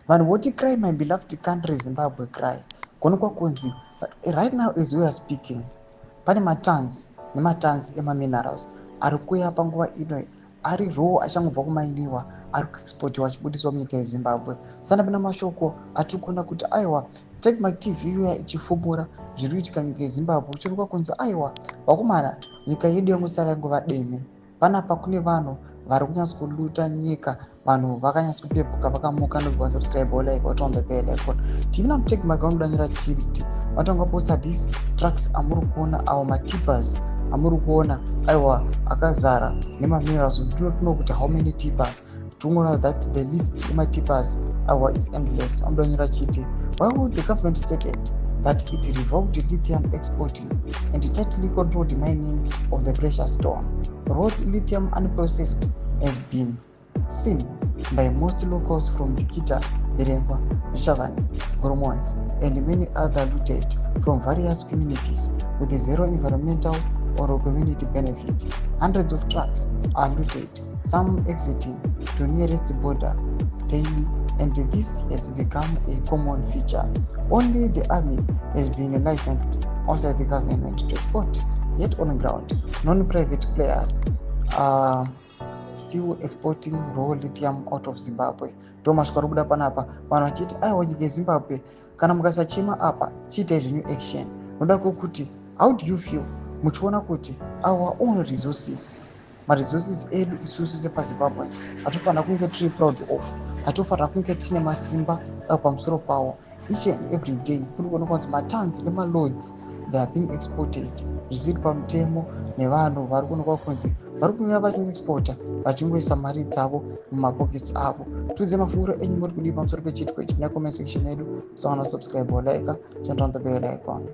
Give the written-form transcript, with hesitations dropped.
Vanhu voti cry my beloved country Zimbabwe cry. Konokwa kunzi right now as we are speaking pane matons nematons emaminerals ari kuuya panguva ino ari raw achangobva kumainiwa ari kuexportiwa achibudiswa munyika yezimbabwe. Sana pana mashoko atiri kuona kuti aiwa take my tv uya ichifumura zviri kuitika munyika yezimbabwe uchirikwa kunzi aiwa vakomana nyika yedu yangosara yangova deme. Panapa kune vanhu vari kunyatsoluta nyika, vanhu vakanyatsopepuka vakamuka nobvasubscribe like what on the bell icon. Tivina kutake magauni danyira activity vatanga posta these trucks amuri kuona awo matippers amuri kuona aiwa akazara nemaminerals tinotuno kuti how many tippers tinoona that the list ematippers aiwa is endless. Amudanyira chiti why would the government stated that it revoked lithium exporting and tightly controlled mining of the precious stone. Raw lithium unprocessed has been seen by most locals from Bikita, Berengwa, Shavani, Goromons, and many other looted from various communities with zero environmental or community benefit. Hundreds of trucks are looted, some exiting to nearest border daily, and this has become a common feature. Only the army has been licensed outside the government to export, yet on the ground, non-private players are still exporting raw lithium out of Zimbabwe. Ndomasvikaro kuda panapa vanhu vachiti aiwa nyika yezimbabwe kana mukasachema apa chiitai zvenyu action. Noda kuti how do you feel muchiona kuti our own resources maresources edu isusu sepazimbabweans hatofanira kunge tiri proud of, hatofanira kunge tine masimba pamusoro pawo. Each and every day kuri kuonekwa kuti matons nemaloads they are being exported zvisiri pamutemo nevanhu vari kuonekwa kunzi vari kuuya vachingoexporta vachingoisa mari dzavo mumapockets avo. Tudze mafunguro enyu muri kudii pamusoro pechitiko ichi muna comment section yedu. Subscribe or like, turn on the bell icon.